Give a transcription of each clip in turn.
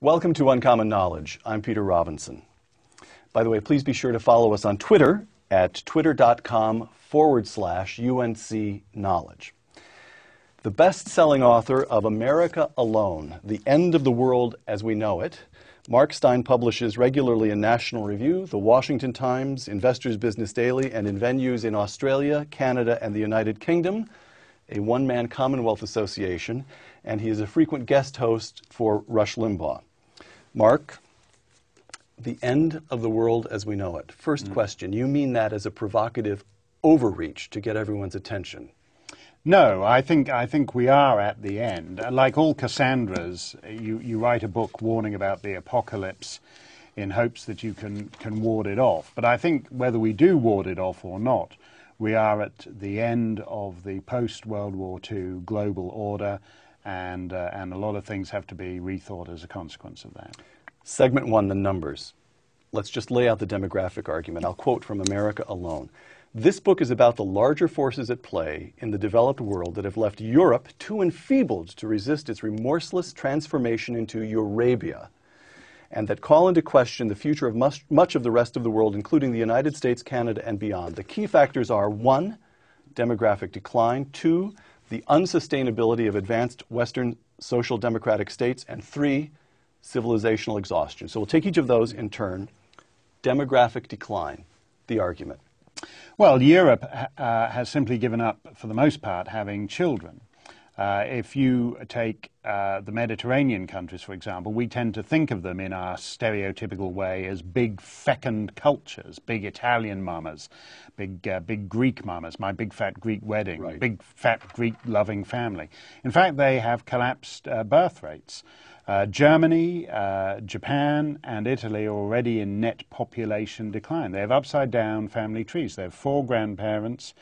Welcome to Uncommon Knowledge. I'm Peter Robinson. By the way, please be sure to follow us on Twitter at twitter.com/UNC Knowledge. The best-selling author of America Alone, The End of the World as We Know It, Mark Steyn publishes regularly in National Review, The Washington Times, Investor's Business Daily, and in venues in Australia, Canada, and the United Kingdom, a one-man Commonwealth Association, and he is a frequent guest host for Rush Limbaugh. Mark, the end of the world as we know it. First question, you mean that as a provocative overreach to get everyone's attention? No, I think we are at the end. Like all Cassandras, you write a book warning about the apocalypse in hopes that you can ward it off. But I think whether we do ward it off or not, we are at the end of the post-World War II global order, and a lot of things have to be rethought as a consequence of that. Segment 1, the numbers. Let's just lay out the demographic argument. I'll quote from America Alone. This book is about the larger forces at play in the developed world that have left Europe too enfeebled to resist its remorseless transformation into Eurabia, and that call into question the future of much of the rest of the world, including the United States, Canada, and beyond. The key factors are 1, demographic decline, 2, the unsustainability of advanced Western social democratic states, and 3, civilizational exhaustion. So we'll take each of those in turn. Demographic decline, the argument. Well, Europe has simply given up, for the most part, having children. If you take the Mediterranean countries, for example, we tend to think of them in our stereotypical way as big, fecund cultures, big Italian mamas, big Greek mamas, my big fat Greek wedding, right. Big fat Greek loving family. In fact, they have collapsed birth rates. Germany, Japan, and Italy are already in net population decline. They have upside-down family trees. They have 4 grandparents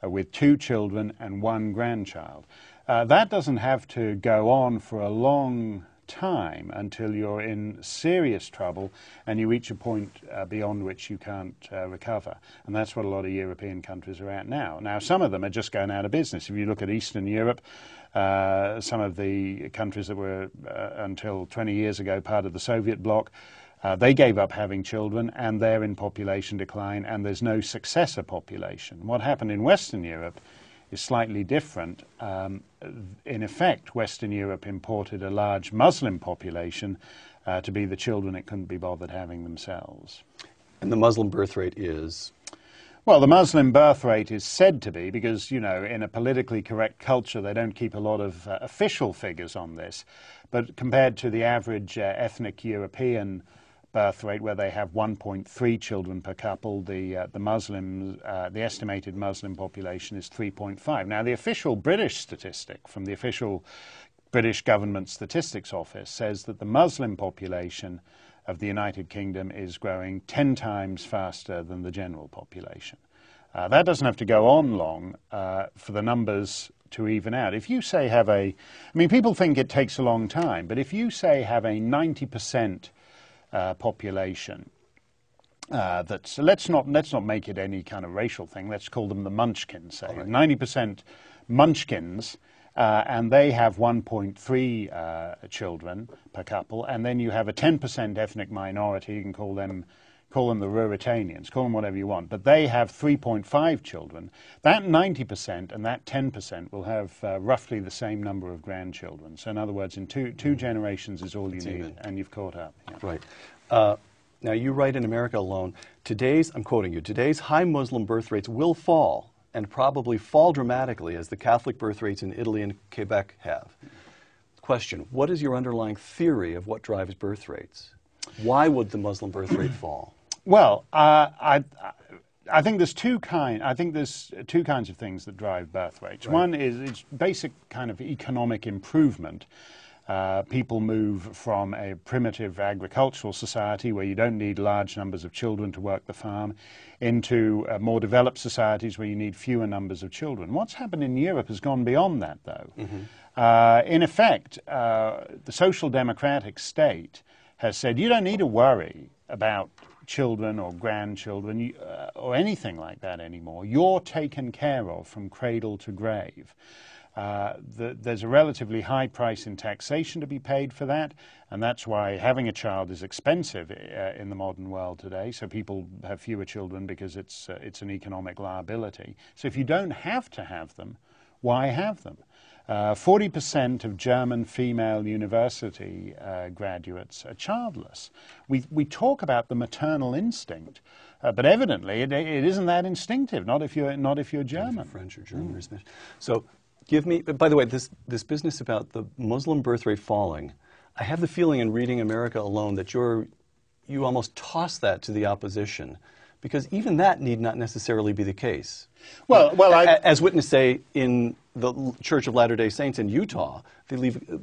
with 2 children and 1 grandchild. That doesn't have to go on for a long time until you're in serious trouble and you reach a point beyond which you can't recover. And that's what a lot of European countries are at now. Now, some of them are just going out of business. If you look at Eastern Europe, some of the countries that were, until 20 years ago, part of the Soviet bloc, they gave up having children, and they're in population decline, and there's no successor population. What happened in Western Europe is slightly different. In effect, Western Europe imported a large Muslim population to be the children it couldn't be bothered having themselves. And the Muslim birth rate is? Well, the Muslim birth rate is said to be, because, you know, in a politically correct culture, they don't keep a lot of official figures on this, but compared to the average ethnic European birth rate, where they have 1.3 children per couple, the estimated Muslim population is 3.5. Now, the official British statistic from the official British Government Statistics Office says that the Muslim population of the United Kingdom is growing 10 times faster than the general population. That doesn't have to go on long for the numbers to even out. If you say people think it takes a long time, but if you say have a 90% population, let's not make it any kind of racial thing. Let's call them the Munchkins. Say right. 90% Munchkins, and they have 1.3 children per couple, and then you have a 10% ethnic minority. You can call them the Ruritanians, call them whatever you want, but they have 3.5 children. That 90% and that 10% will have roughly the same number of grandchildren. So in other words, in two generations is all you need, and you've caught up. Yeah. Right. Now you write in America Alone, I'm quoting you, today's high Muslim birth rates will fall, and probably fall dramatically, as the Catholic birth rates in Italy and Quebec have. Question, what is your underlying theory of what drives birth rates? Why would the Muslim birth rate fall? Well, I think there's two kinds of things that drive birth rates. Right. One is it's basic kind of economic improvement. People move from a primitive agricultural society where you don't need large numbers of children to work the farm into more developed societies where you need fewer numbers of children. What's happened in Europe has gone beyond that, though. Mm-hmm. In effect, the social democratic state has said you don't need to worry about children or grandchildren or anything like that anymore. You're taken care of from cradle to grave. There's a relatively high price in taxation to be paid for that, and that's why having a child is expensive in the modern world today. So people have fewer children because it's an economic liability. So if you don't have to have them, why have them? 40% of German female university graduates are childless. We talk about the maternal instinct, but evidently it isn't that instinctive. Not if you're German, French or German or Spanish. So, give me. By the way, this business about the Muslim birth rate falling, I have the feeling in reading America Alone that you almost toss that to the opposition, because even that need not necessarily be the case. Well, as witness say in the Church of Latter-day Saints in Utah,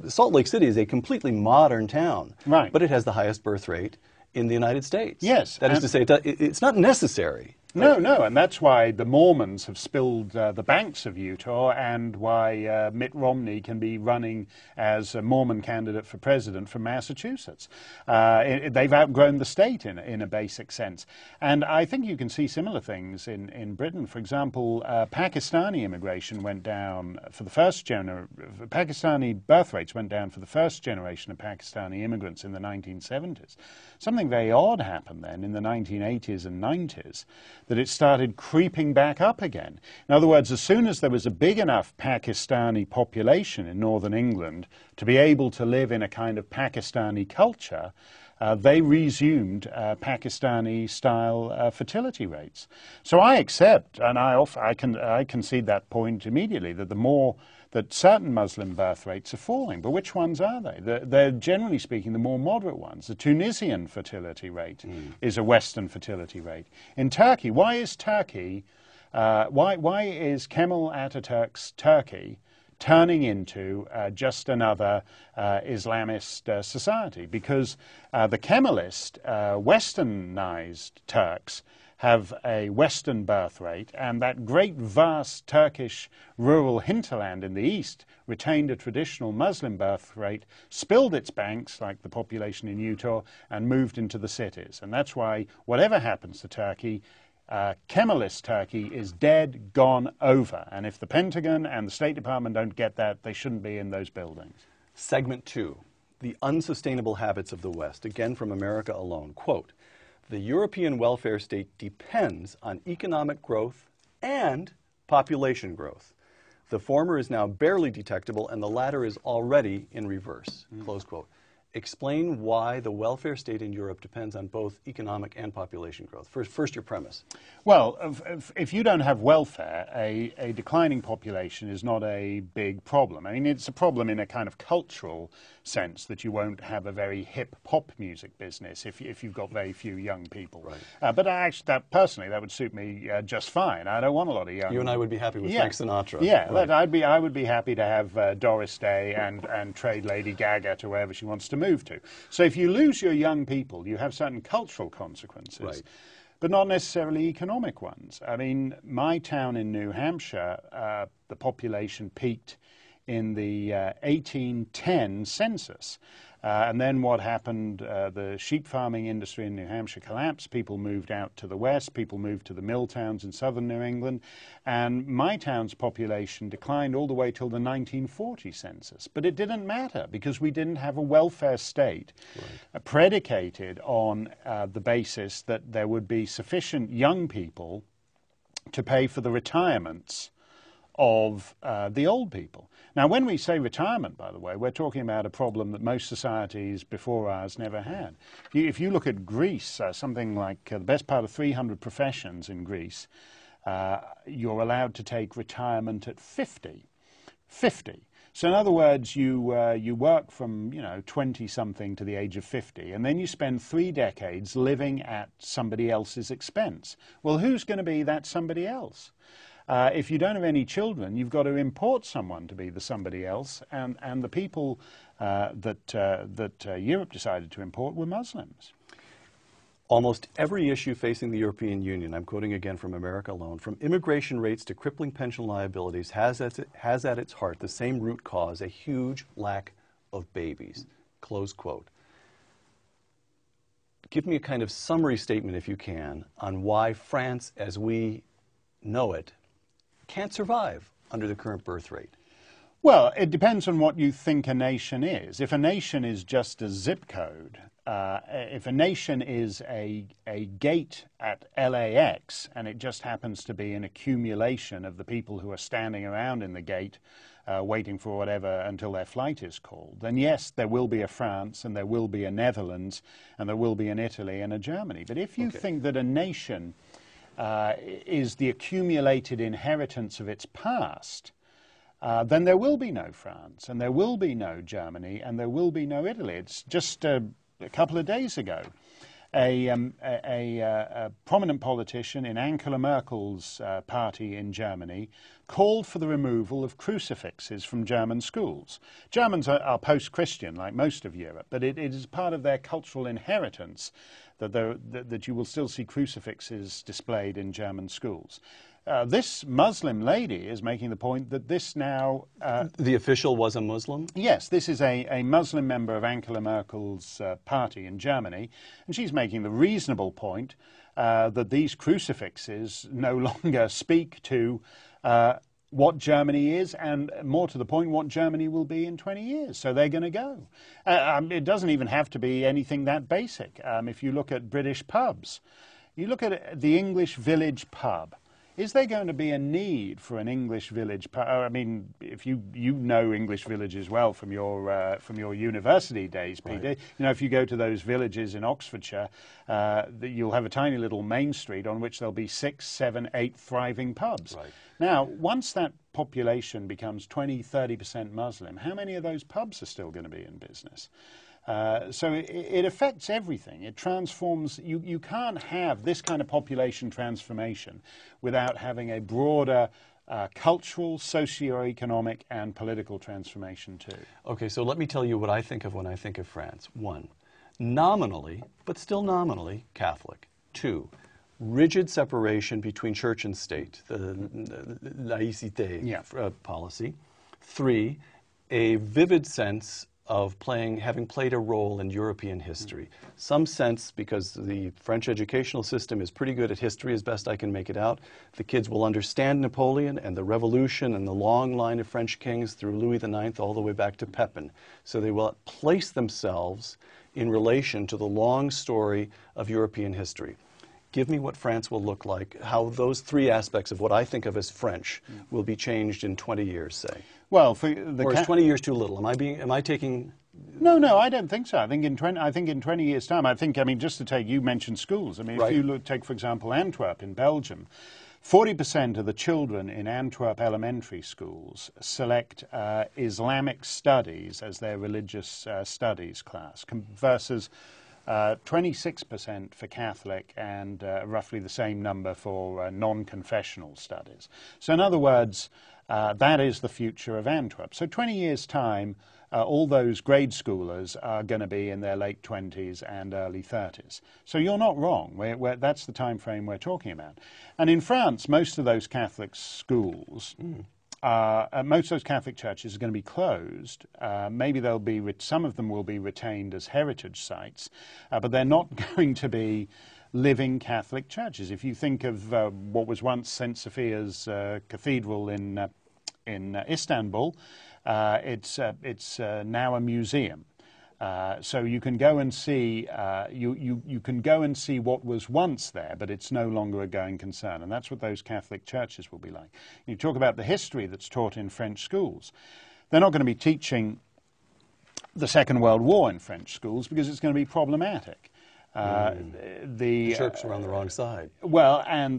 Salt Lake City is a completely modern town, right? But it has the highest birth rate in the United States. Yes, that is to say, it's not necessary. No, and that's why the Mormons have spilled the banks of Utah, and why Mitt Romney can be running as a Mormon candidate for president from Massachusetts. They've outgrown the state in a basic sense. And I think you can see similar things in Britain. For example, Pakistani immigration went down for the first Pakistani birth rates went down for the first generation of Pakistani immigrants in the 1970s. Something very odd happened then in the 1980s and 90s, that it started creeping back up again. In other words, as soon as there was a big enough Pakistani population in northern England to be able to live in a kind of Pakistani culture, they resumed Pakistani-style fertility rates. So I accept, and I concede that point immediately, that certain Muslim birth rates are falling. But which ones are they? They're generally speaking the more moderate ones. The Tunisian fertility rate is a Western fertility rate. In Turkey, why is Kemal Ataturk's Turkey turning into just another Islamist society? Because the Kemalist, westernized Turks have a Western birth rate, and that great vast Turkish rural hinterland in the east retained a traditional Muslim birth rate, spilled its banks, like the population in Utah, and moved into the cities. And that's why whatever happens to Turkey, Kemalist Turkey is dead, gone, over. And if the Pentagon and the State Department don't get that, they shouldn't be in those buildings. Segment 2, the unsustainable habits of the West, again from America Alone. Quote, "The European welfare state depends on economic growth and population growth. The former is now barely detectable, and the latter is already in reverse." Close quote. Explain why the welfare state in Europe depends on both economic and population growth. First your premise. Well, if you don't have welfare, a declining population is not a big problem. I mean, it's a problem in a kind of cultural sense, that you won't have a very hip pop music business if you've got very few young people. Right. But actually, personally, that would suit me just fine. I don't want a lot of young. You and I would be happy with Frank Sinatra. Yeah, right. I would be happy to have Doris Day and trade Lady Gaga to wherever she wants to move to. So if you lose your young people, you have certain cultural consequences. Right. But not necessarily economic ones. I mean, my town in New Hampshire, the population peaked in the 1810 census. And then what happened, the sheep farming industry in New Hampshire collapsed. People moved out to the west. People moved to the mill towns in southern New England. And my town's population declined all the way till the 1940 census. But it didn't matter, because we didn't have a welfare state predicated on the basis that there would be sufficient young people to pay for the retirements of the old people. Now, when we say retirement, by the way, we're talking about a problem that most societies before ours never had. If you look at Greece, something like the best part of 300 professions in Greece, you're allowed to take retirement at 50. 50. So in other words, you work from 20-something to the age of 50, and then you spend 3 decades living at somebody else's expense. Well, who's going to be that somebody else? If you don't have any children, you've got to import someone to be the somebody else, and the people that Europe decided to import were Muslims. Almost every issue facing the European Union, I'm quoting again from America Alone, from immigration rates to crippling pension liabilities, has at its heart the same root cause, a huge lack of babies. Close quote. Give me a kind of summary statement, if you can, on why France, as we know it, can't survive under the current birth rate. Well, it depends on what you think a nation is. If a nation is just a zip code, if a nation is a gate at LAX and it just happens to be an accumulation of the people who are standing around in the gate waiting for whatever until their flight is called, then yes, there will be a France and there will be a Netherlands and there will be an Italy and a Germany. But if you think that a nation is the accumulated inheritance of its past, then there will be no France, and there will be no Germany, and there will be no Italy. It's just a couple of days ago, a prominent politician in Angela Merkel's party in Germany called for the removal of crucifixes from German schools. Germans are post-Christian, like most of Europe, but it is part of their cultural inheritance that you will still see crucifixes displayed in German schools. This Muslim lady is making the point that this now... the official was a Muslim? Yes, this is a Muslim member of Angela Merkel's party in Germany, and she's making the reasonable point that these crucifixes no longer speak to what Germany is, and more to the point, what Germany will be in 20 years. So they're going to go. It doesn't even have to be anything that basic. If you look at British pubs, you look at the English village pub. Is there going to be a need for an English village pub? I mean, if you know English villages well from your university days, Peter, right. You know, if you go to those villages in Oxfordshire, you'll have a tiny little main street on which there'll be 6, 7, 8 thriving pubs. Right. Now, once that population becomes 20, 30% Muslim, how many of those pubs are still going to be in business? So it affects everything. It transforms. You can't have this kind of population transformation without having a broader cultural, socio-economic, and political transformation too. Okay, so let me tell you what I think of when I think of France. 1, nominally, but still nominally, Catholic. 2, rigid separation between church and state, the laïcité policy. 3, a vivid sense of having played a role in European history. Some sense, because the French educational system is pretty good at history as best I can make it out, the kids will understand Napoleon and the Revolution and the long line of French kings through Louis IX all the way back to Pepin. So they will place themselves in relation to the long story of European history. Give me what France will look like, how those 3 aspects of what I think of as French will be changed in 20 years, say. Well, or is 20 years too little? Am I taking... No, I don't think so. I think in 20 years' time, just to take, you mentioned schools. I mean, right. If you take, for example, Antwerp in Belgium, 40% of the children in Antwerp elementary schools select Islamic studies as their religious studies class, versus 26% for Catholic and roughly the same number for non-confessional studies. So in other words, that is the future of Antwerp. So 20 years' time, all those grade schoolers are going to be in their late 20s and early 30s. So you're not wrong. That's the time frame we're talking about. And in France, most of those Catholic schools... most of those Catholic churches are going to be closed. Maybe some of them will be retained as heritage sites, but they're not going to be living Catholic churches. If you think of what was once St. Sophia's Cathedral in Istanbul, it's now a museum. So you can go and see you can go and see what was once there, but it's no longer a going concern, and that's what those Catholic churches will be like. You talk about the history that's taught in French schools. They're not going to be teaching the Second World War in French schools because it's going to be problematic. The Chirps were on the wrong side. Well, and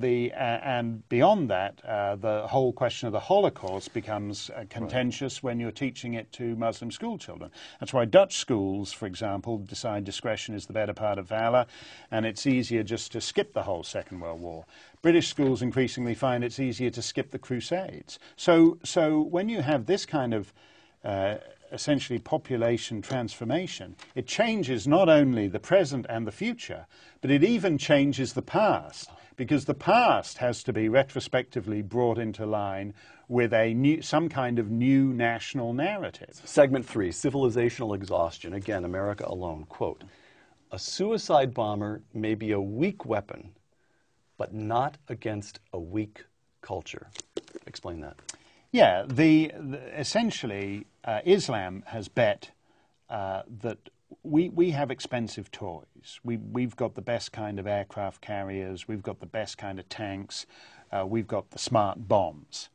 beyond that, the whole question of the Holocaust becomes contentious when you're teaching it to Muslim school children. That's why Dutch schools, for example, decide discretion is the better part of valor, and it's easier just to skip the whole Second World War. British schools increasingly find it's easier to skip the Crusades. So when you have this kind of essentially population transformation, it changes not only the present and the future, but it even changes the past, because the past has to be retrospectively brought into line with some kind of new national narrative. Segment 3, civilizational exhaustion. Again, America alone. Quote, a suicide bomber may be a weak weapon, but not against a weak culture. Explain that. Yeah, essentially, Islam has bet that we have expensive toys. We've got the best kind of aircraft carriers. We've got the best kind of tanks. We've got the smart bombs.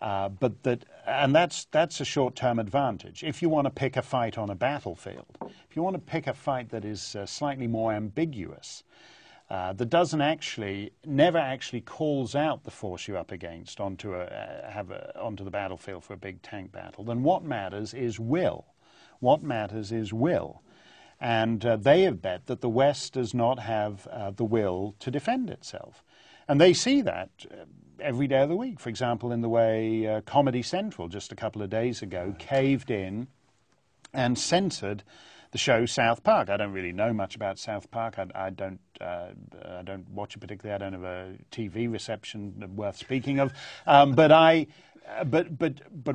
And that's a short-term advantage. If you want to pick a fight on a battlefield, if you want to pick a fight that is slightly more ambiguous, that never actually calls out the force you're up against onto the battlefield for a big tank battle, then what matters is will. What matters is will. And they have bet that the West does not have the will to defend itself. And they see that every day of the week. For example, in the way Comedy Central just a couple of days ago caved in and censored the show South Park. I don't really know much about South Park. I don't watch it particularly. I don't have a TV reception worth speaking of. But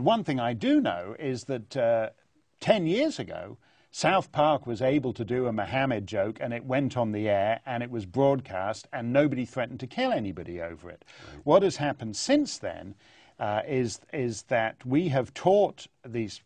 one thing I do know is that 10 years ago, South Park was able to do a Muhammad joke, and it went on the air, and it was broadcast, and nobody threatened to kill anybody over it. Right. What has happened since then is that we have taught these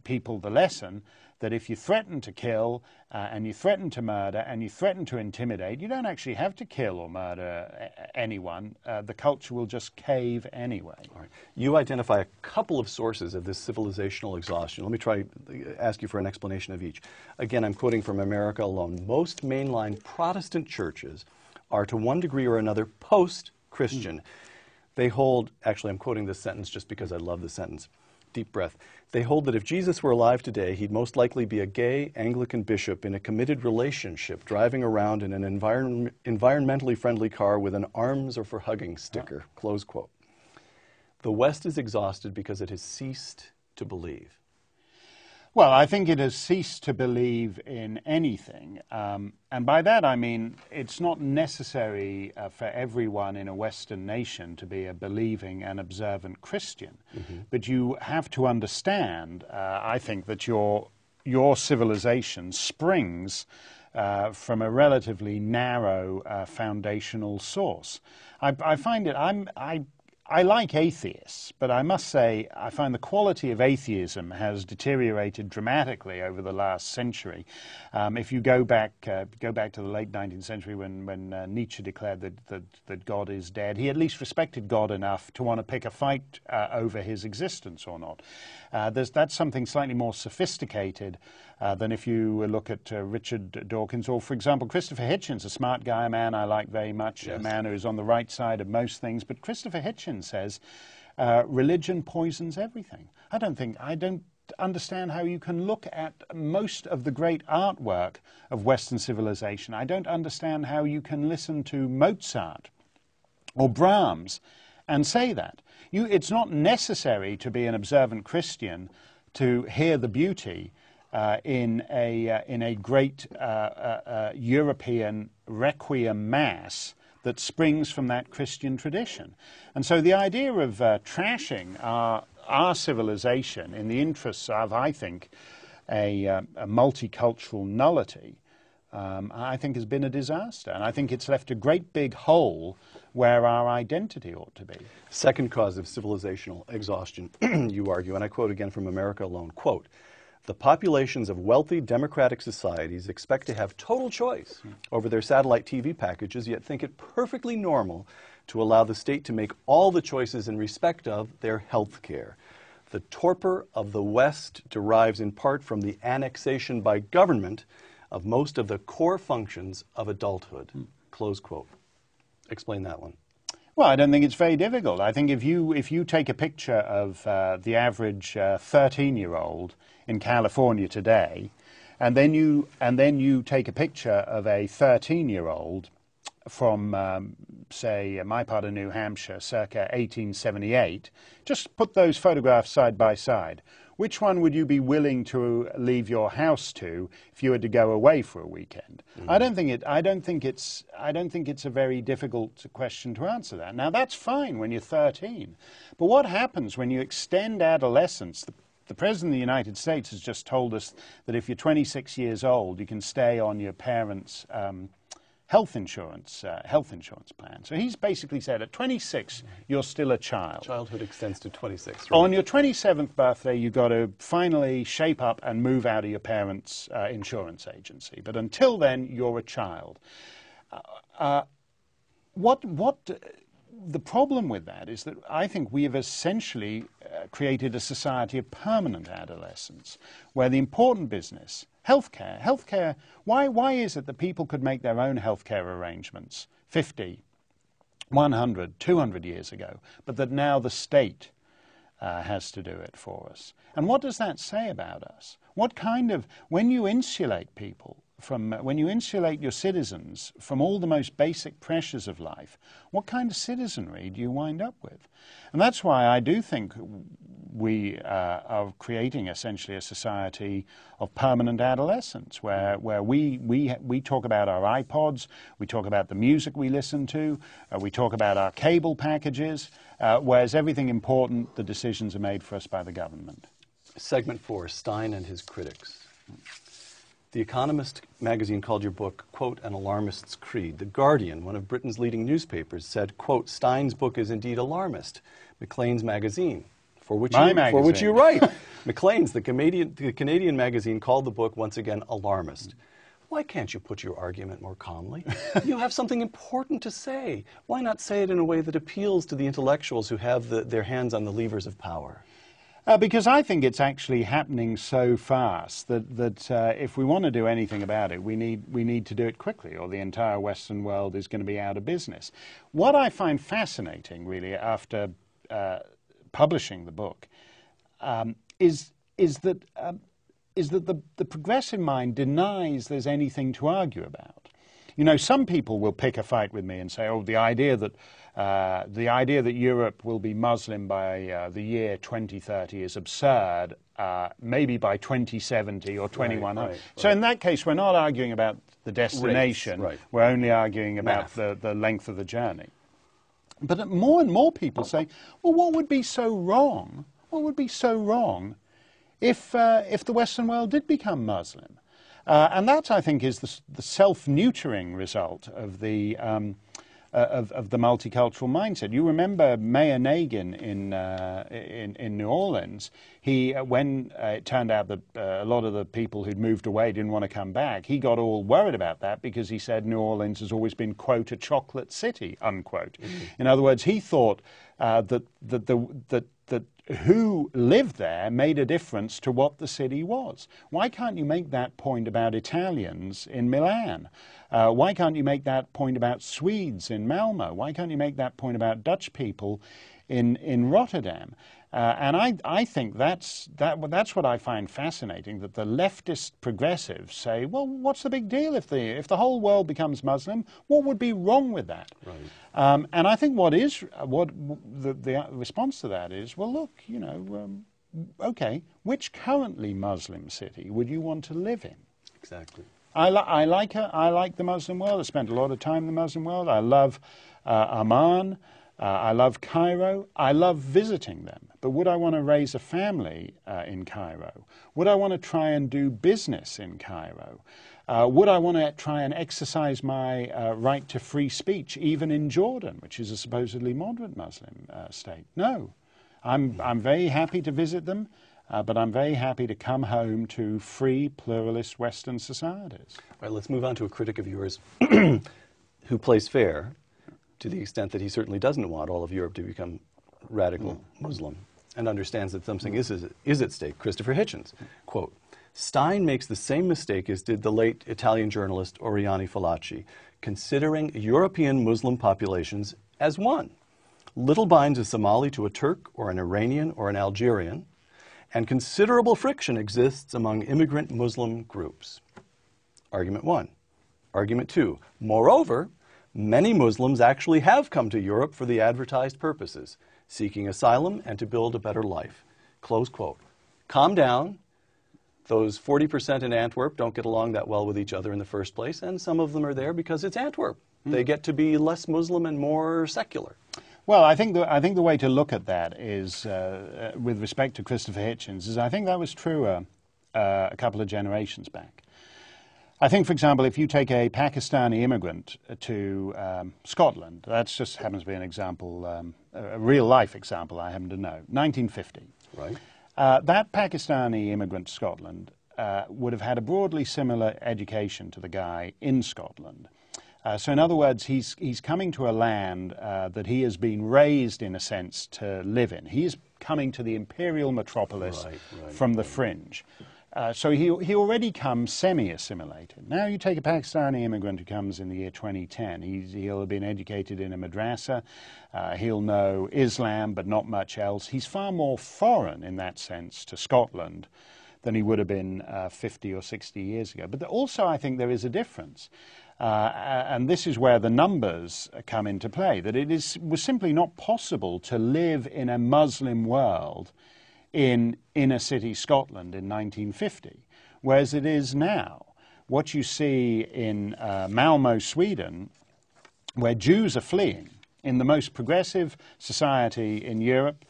people the lesson that if you threaten to kill and you threaten to murder and you threaten to intimidate, you don't actually have to kill or murder anyone. The culture will just cave anyway. All right. You identify a couple of sources of this civilizational exhaustion. Let me try to ask you for an explanation of each. Again, I'm quoting from America Alone. Most mainline Protestant churches are to one degree or another post-Christian. They hold, actually I'm quoting this sentence just because I love the sentence. Deep breath. They hold that if Jesus were alive today, he'd most likely be a gay Anglican bishop in a committed relationship, driving around in an environmentally friendly car with an arms are for hugging sticker, close quote. The West is exhausted because it has ceased to believe. Well, I think it has ceased to believe in anything. And by that I mean it's not necessary for everyone in a Western nation to be a believing and observant Christian. Mm-hmm. But you have to understand, I think, that your civilization springs from a relatively narrow foundational source. I find it, I like atheists, but I must say I find the quality of atheism has deteriorated dramatically over the last century. If you go back to the late 19th century when Nietzsche declared that God is dead, he at least respected God enough to want to pick a fight over his existence or not. That's something slightly more sophisticated than if you look at Richard Dawkins or, for example, Christopher Hitchens, a smart guy, a man I like very much, yes. A man who is on the right side of most things. But Christopher Hitchens says religion poisons everything. I don't understand how you can look at most of the great artwork of Western civilization. I don't understand how you can listen to Mozart or Brahms and say that. It's not necessary to be an observant Christian to hear the beauty in a great European requiem mass that springs from that Christian tradition. And so the idea of trashing our civilization in the interests of, I think, a multicultural nullity, I think has been a disaster. And I think it's left a great big hole where our identity ought to be. Second cause of civilizational exhaustion, you argue, and I quote again from America Alone, quote, "The populations of wealthy democratic societies expect to have total choice over their satellite TV packages, yet think it perfectly normal to allow the state to make all the choices in respect of their health care. The torpor of the West derives in part from the annexation by government of most of the core functions of adulthood." Close quote. Explain that one. Well, I don't think it's very difficult. I think if you take a picture of the average 13-year-old in California today, and then you take a picture of a 13-year-old from, say, my part of New Hampshire, circa 1878, just put those photographs side by side. Which one would you be willing to leave your house to if you had to go away for a weekend? Mm-hmm. I don't think it's a very difficult question to answer that. Now that's fine when you're 13, but what happens when you extend adolescence? The President of the United States has just told us that if you're 26 years old, you can stay on your parents' health insurance plan. So he's basically said at 26, you're still a child. Childhood extends to 26. Right? On your 27th birthday, you've got to finally shape up and move out of your parents' insurance agency. But until then, you're a child. The problem with that is that I think we have essentially created a society of permanent adolescence, where the important business, healthcare, why is it that people could make their own healthcare arrangements 50, 100, 200 years ago, but that now the state has to do it for us? And what does that say about us? When you insulate people when you insulate your citizens from all the most basic pressures of life, what kind of citizenry do you wind up with? And that's why I do think we are creating essentially a society of permanent adolescence, where we talk about our iPods, we talk about the music we listen to, we talk about our cable packages, whereas everything important, the decisions are made for us by the government. Segment 4, Steyn and his critics. The Economist magazine called your book, quote, an alarmist's creed. The Guardian, one of Britain's leading newspapers, said, quote, Steyn's book is indeed alarmist. Maclean's magazine, for which you write. Maclean's, the Canadian magazine, called the book, once again, alarmist. Why can't you put your argument more calmly? You have something important to say. Why not say it in a way that appeals to the intellectuals who have their hands on the levers of power? Because I think it's actually happening so fast that if we want to do anything about it, we need to do it quickly, or the entire Western world is going to be out of business. What I find fascinating, really, after publishing the book, is that the progressive mind denies there's anything to argue about. You know, some people will pick a fight with me and say, "Oh, the idea that Europe will be Muslim by the year 2030 is absurd. Maybe by 2070 or 2100." Right. So in that case, we're not arguing about the destination. Right. We're only arguing about the length of the journey. But more and more people say, "Well, what would be so wrong? What would be so wrong if the Western world did become Muslim?" And that, I think, is the self-neutering result of the multicultural mindset. You remember Mayor Nagin in New Orleans. When it turned out that a lot of the people who'd moved away didn't want to come back, he got all worried about that because he said New Orleans has always been, quote, a chocolate city, unquote. Mm-hmm. In other words, he thought that who lived there made a difference to what the city was. Why can't you make that point about Italians in Milan? Why can't you make that point about Swedes in Malmo? Why can't you make that point about Dutch people in Rotterdam? And I think that's what I find fascinating, that the leftist progressives say, well, what's the big deal if the whole world becomes Muslim? What would be wrong with that? Right. And I think what the response to that is, well, look, you know, okay, which currently Muslim city would you want to live in? Exactly. I like the Muslim world. I spent a lot of time in the Muslim world. I love Amman. I love Cairo. I love visiting them. But would I want to raise a family in Cairo? Would I want to try and do business in Cairo? Would I want to try and exercise my right to free speech, even in Jordan, which is a supposedly moderate Muslim state? No. I'm very happy to visit them. But I'm very happy to come home to free, pluralist Western societies. All right, let's move on to a critic of yours who plays fair to the extent that he certainly doesn't want all of Europe to become radical Muslim and understands that something is at stake. Christopher Hitchens, quote, Steyn makes the same mistake as did the late Italian journalist Oriani Fallaci, considering European Muslim populations as one. Little binds a Somali to a Turk or an Iranian or an Algerian, and considerable friction exists among immigrant Muslim groups. Argument 1. Argument 2. Moreover, many Muslims actually have come to Europe for the advertised purposes, seeking asylum and to build a better life. Close quote. Calm down. Those 40% in Antwerp don't get along that well with each other in the first place, and some of them are there because it's Antwerp. They get to be less Muslim and more secular. Well, I think the way to look at that is, with respect to Christopher Hitchens, is I think that was true a couple of generations back. I think, for example, if you take a Pakistani immigrant to Scotland, that just happens to be an example, a real-life example I happen to know, 1950. Right. That Pakistani immigrant to Scotland would have had a broadly similar education to the guy in Scotland. So in other words, he's coming to a land that he has been raised, in a sense, to live in. He is coming to the imperial metropolis from the fringe. So he already comes semi-assimilated. Now you take a Pakistani immigrant who comes in the year 2010. He'll have been educated in a madrasa. He'll know Islam, but not much else. He's far more foreign in that sense to Scotland than he would have been 50 or 60 years ago. But also I think there is a difference. And this is where the numbers come into play, that was simply not possible to live in a Muslim world in inner city Scotland in 1950, whereas it is now. What you see in Malmö, Sweden, where Jews are fleeing, in the most progressive society in Europe,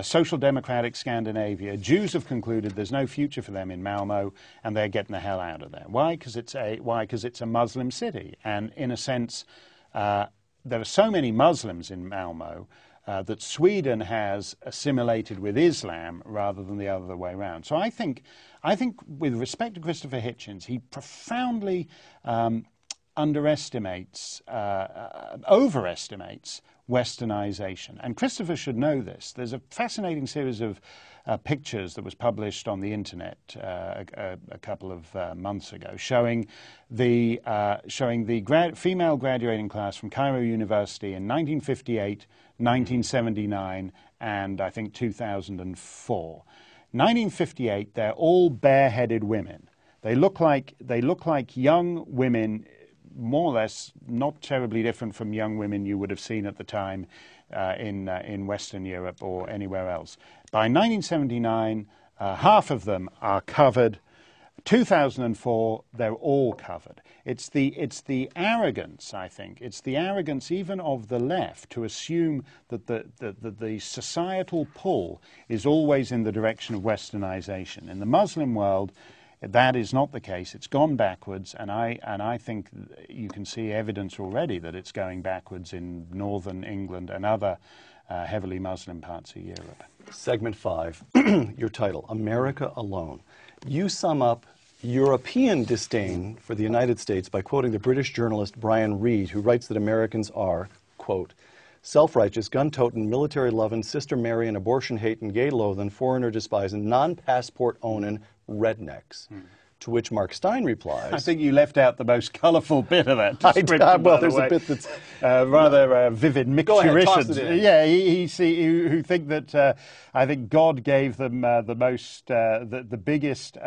social democratic Scandinavia, Jews have concluded there's no future for them in Malmö, and they're getting the hell out of there. Why? Because it's a Muslim city, and in a sense, there are so many Muslims in Malmö that Sweden has assimilated with Islam rather than the other way around. So I think with respect to Christopher Hitchens, he profoundly overestimates Westernization. And Christopher should know this. There's a fascinating series of pictures that was published on the internet a couple of months ago, showing the female graduating class from Cairo University in 1958, 1979, and I think 2004. 1958, they're all bareheaded women. They look like young women, more or less not terribly different from young women you would have seen at the time in Western Europe or anywhere else. By 1979, half of them are covered. 2004, they're all covered. It's the arrogance, I think. It's the arrogance even of the left to assume that the societal pull is always in the direction of Westernization. In the Muslim world, that is not the case. It's gone backwards, and I think you can see evidence already that it's going backwards in northern England and other heavily Muslim parts of Europe. Segment 5, your title, America Alone. You sum up European disdain for the United States by quoting the British journalist Brian Reed, who writes that Americans are, quote, self-righteous, gun-toting, military-loving, sister-marrying, abortion-hating, gay-loathing, foreigner-despising, non-passport-owning rednecks. To which Mark Steyn replies... I think you left out the most colourful bit of that description, well, there's a bit that's... rather vivid mixturations. Yeah, who think that I think God gave them the biggest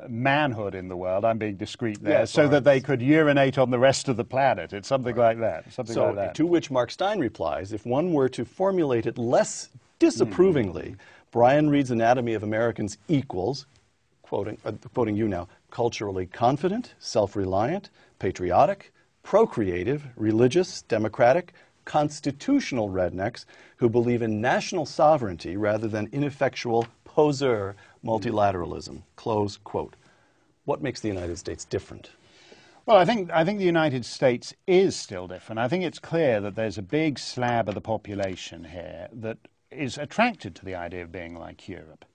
manhood in the world, I'm being discreet there, yes, so that they could urinate on the rest of the planet. It's something like that. To which Mark Steyn replies, if one were to formulate it less disapprovingly, Brian Reed's Anatomy of Americans equals, quoting you now, culturally confident, self-reliant, patriotic, procreative, religious, democratic, constitutional rednecks who believe in national sovereignty rather than ineffectual poseur multilateralism, close quote. What makes the United States different? Well, I think the United States is still different. I think it's clear that there's a big slab of the population here that is attracted to the idea of being like Europe.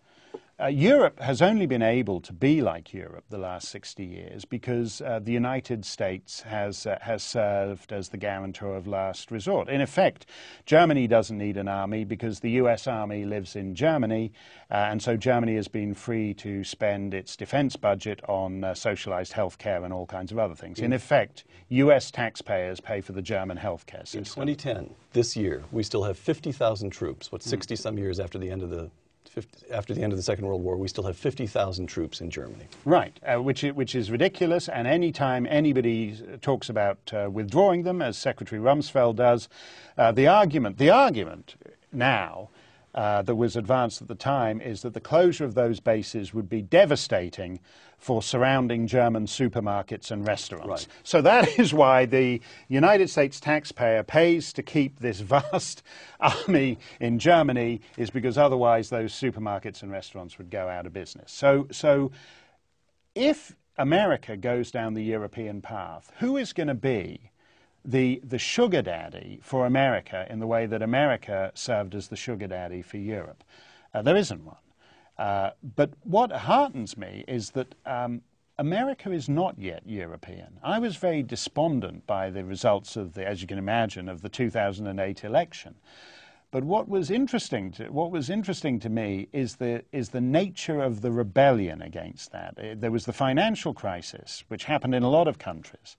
Europe has only been able to be like Europe the last 60 years because the United States has served as the guarantor of last resort. In effect, Germany doesn't need an army because the US Army lives in Germany, and so Germany has been free to spend its defense budget on socialized health care and all kinds of other things. In effect, US taxpayers pay for the German health care system. In 2010, this year, we still have 50,000 troops. 60-some years after the end of the Second World War, we still have 50,000 troops in Germany. Right, which is ridiculous, and any time anybody talks about withdrawing them, as Secretary Rumsfeld does, the argument now that was advanced at the time is that the closure of those bases would be devastating for surrounding German supermarkets and restaurants. Right. So that is why the United States taxpayer pays to keep this vast army in Germany, is because otherwise those supermarkets and restaurants would go out of business. So if America goes down the European path, who is going to be the sugar daddy for America in the way that America served as the sugar daddy for Europe? There isn't one. But what heartens me is that America is not yet European. I was very despondent by the results of as you can imagine, of the 2008 election. But what was interesting to me is the nature of the rebellion against that. There was the financial crisis, which happened in a lot of countries.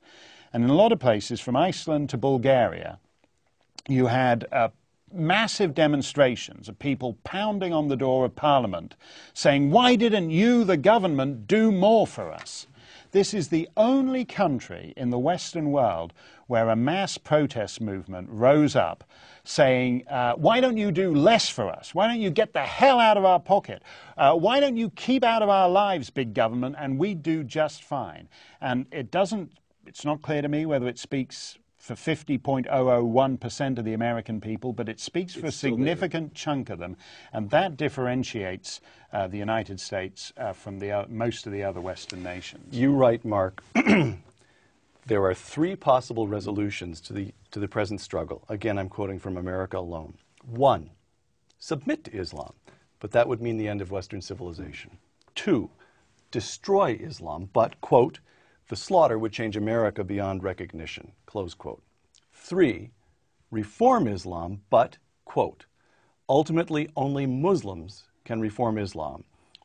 And in a lot of places, from Iceland to Bulgaria, you had massive demonstrations of people pounding on the door of Parliament saying, "Why didn't you, the government, do more for us?" This is the only country in the Western world where a mass protest movement rose up saying, why don't you do less for us? Why don't you get the hell out of our pocket? Why don't you keep out of our lives, big government, and we do just fine? And it's not clear to me whether it speaks for 50.001% of the American people, but it speaks for a significant chunk of them, and that differentiates the United States from most of the other Western nations. You write, Mark, there are three possible resolutions to the present struggle. Again, I'm quoting from America Alone. 1, submit to Islam, but that would mean the end of Western civilization. 2, destroy Islam, but, quote, the slaughter would change America beyond recognition, close quote. 3, reform Islam, but, quote, ultimately only Muslims can reform Islam.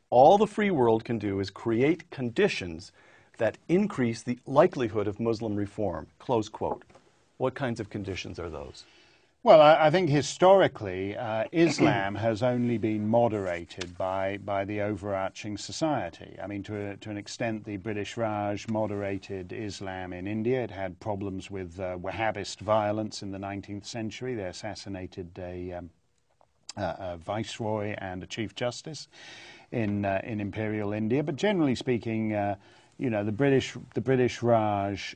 All the free world can do is create conditions that increase the likelihood of Muslim reform, close quote. What kinds of conditions are those? Well, I think historically, Islam has only been moderated by the overarching society. I mean, to an extent, the British Raj moderated Islam in India. It had problems with Wahhabist violence in the 19th century. They assassinated a viceroy and a chief justice in imperial India. But generally speaking, you know, the British Raj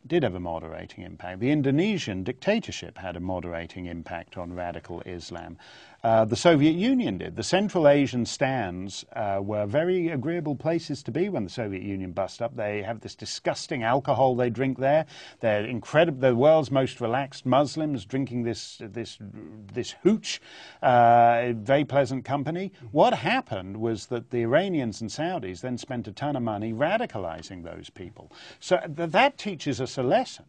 did have a moderating impact. The Indonesian dictatorship had a moderating impact on radical Islam. The Soviet Union did. The Central Asian stands were very agreeable places to be when the Soviet Union bust up. They have this disgusting alcohol they drink there. They're incredible. They're the world's most relaxed Muslims drinking this hooch. Very pleasant company. What happened was that the Iranians and Saudis then spent a ton of money radicalizing those people. So that teaches us a lesson.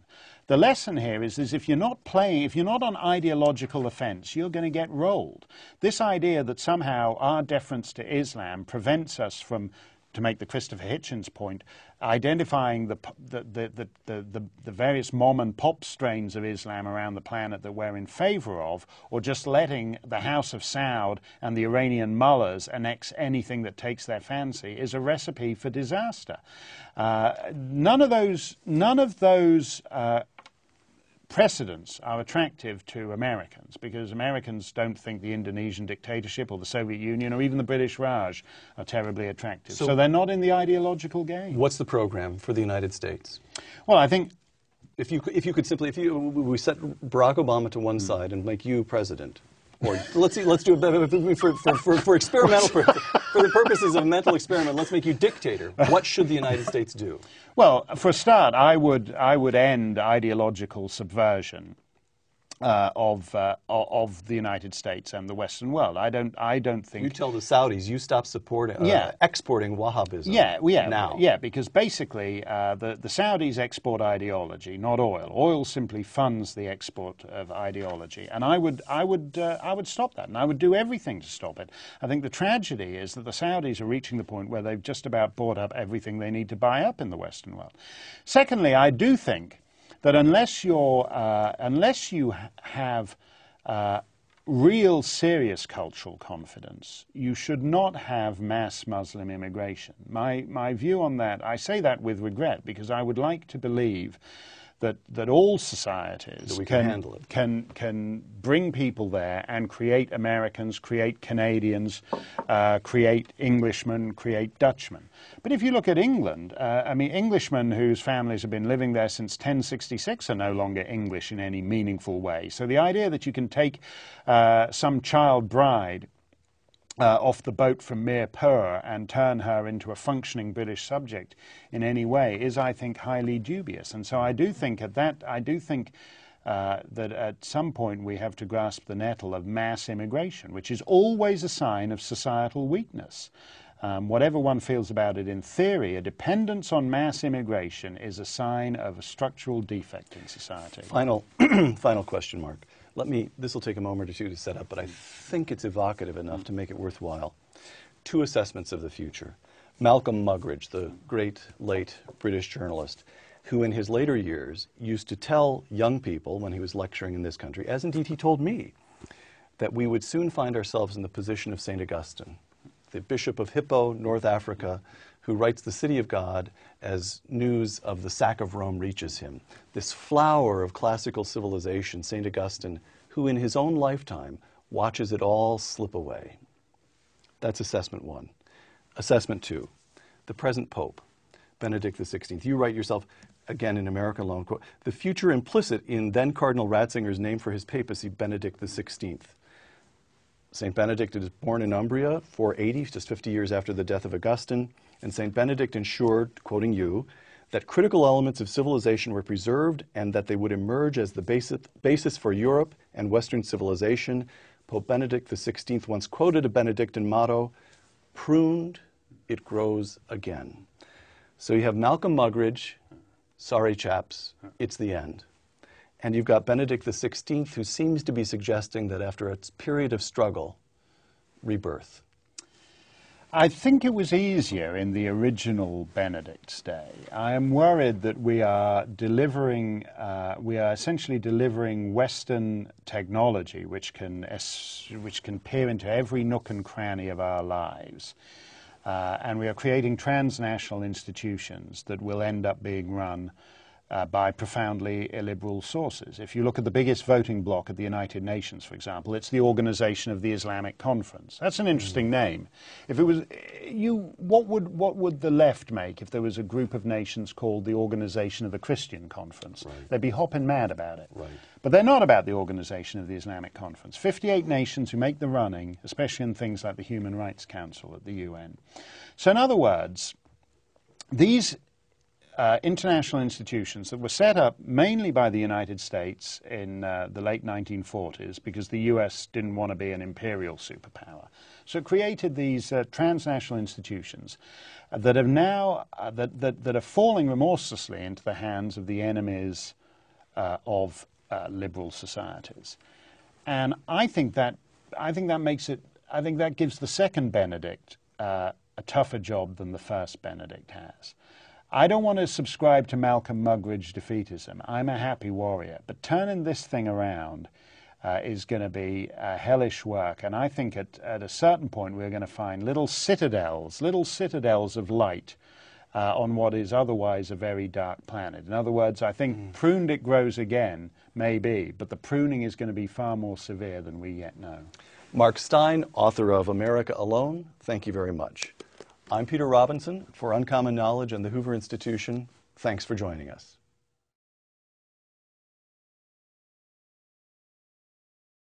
The lesson here is if you're not on ideological offense, you're going to get rolled. This idea that somehow our deference to Islam prevents us from, to make the Christopher Hitchens point, identifying the various mom and pop strains of Islam around the planet that we're in favor of, or just letting the House of Saud and the Iranian mullahs annex anything that takes their fancy, is a recipe for disaster. None of those precedents are attractive to Americans, because Americans don't think the Indonesian dictatorship or the Soviet Union or even the British Raj are terribly attractive. So they're not in the ideological game. What's the program for the United States? Well, I think if you could simply, we set Barack Obama to one side and make you president, or let's do it for experimental for the purposes of mental experiment. Let's make you dictator. What should the United States do? Well, for a start, I would end ideological subversion of the United States and the Western world. I don't think you tell the Saudis you stop supporting exporting Wahhabism. Yeah, because basically the Saudis export ideology, not oil. Oil simply funds the export of ideology, and I would stop that, and I would do everything to stop it. I think the tragedy is that the Saudis are reaching the point where they've just about bought up everything they need to buy up in the Western world. Secondly, I do think that unless you have real serious cultural confidence, you should not have mass Muslim immigration. My view on that, I say that with regret, because I would like to believe that all societies can bring people there and create Americans, create Canadians, create Englishmen, create Dutchmen. But if you look at England, I mean, Englishmen whose families have been living there since 1066 are no longer English in any meaningful way. So the idea that you can take some child bride off the boat from mere purr and turn her into a functioning British subject in any way is, I think, highly dubious. And so I do think that at some point we have to grasp the nettle of mass immigration, which is always a sign of societal weakness. Whatever one feels about it in theory, a dependence on mass immigration is a sign of a structural defect in society. Final question, Mark. This will take a moment or two to set up, but I think it's evocative enough to make it worthwhile. Two assessments of the future. Malcolm Muggeridge, the great late British journalist, who in his later years used to tell young people when he was lecturing in this country, as indeed he told me, that we would soon find ourselves in the position of St. Augustine, the Bishop of Hippo, North Africa, who writes the City of God as news of the sack of Rome reaches him. This flower of classical civilization, St. Augustine, who in his own lifetime watches it all slip away. That's assessment one. Assessment two, the present Pope, Benedict XVI. You write yourself, again in America Alone, quote, the future implicit in then Cardinal Ratzinger's name for his papacy, Benedict XVI. St. Benedict is born in Umbria, 480, just 50 years after the death of Augustine, and St. Benedict ensured, quoting you, that critical elements of civilization were preserved and that they would emerge as the basis for Europe and Western civilization. Pope Benedict XVI once quoted a Benedictine motto, pruned, it grows again. So you have Malcolm Muggeridge, sorry chaps, it's the end. And you've got Benedict XVI, who seems to be suggesting that after a period of struggle, rebirth. I think it was easier in the original Benedict's day. I am worried that we are essentially delivering Western technology which can peer into every nook and cranny of our lives. And we are creating transnational institutions that will end up being run by profoundly illiberal sources. If you look at the biggest voting bloc at the United Nations, for example, it's the Organization of the Islamic Conference. That's an interesting name. If it was what would the left make if there was a group of nations called the Organization of the Christian Conference? Right. They'd be hopping mad about it. Right. But they're not about the Organization of the Islamic Conference. 58 nations who make the running, especially in things like the Human Rights Council at the UN. So in other words, these international institutions that were set up mainly by the United States in the late 1940s because the US didn't want to be an imperial superpower. So it created these transnational institutions that have now that are falling remorselessly into the hands of the enemies of liberal societies. And I think that gives the second Benedict a tougher job than the first Benedict has. I don't want to subscribe to Malcolm Muggeridge defeatism. I'm a happy warrior. But turning this thing around is going to be hellish work. And I think at a certain point we're going to find little citadels of light on what is otherwise a very dark planet. In other words, I think pruned it grows again, maybe, but the pruning is going to be far more severe than we yet know. Mark Steyn, author of America Alone, thank you very much. I'm Peter Robinson for Uncommon Knowledge and the Hoover Institution. Thanks for joining us.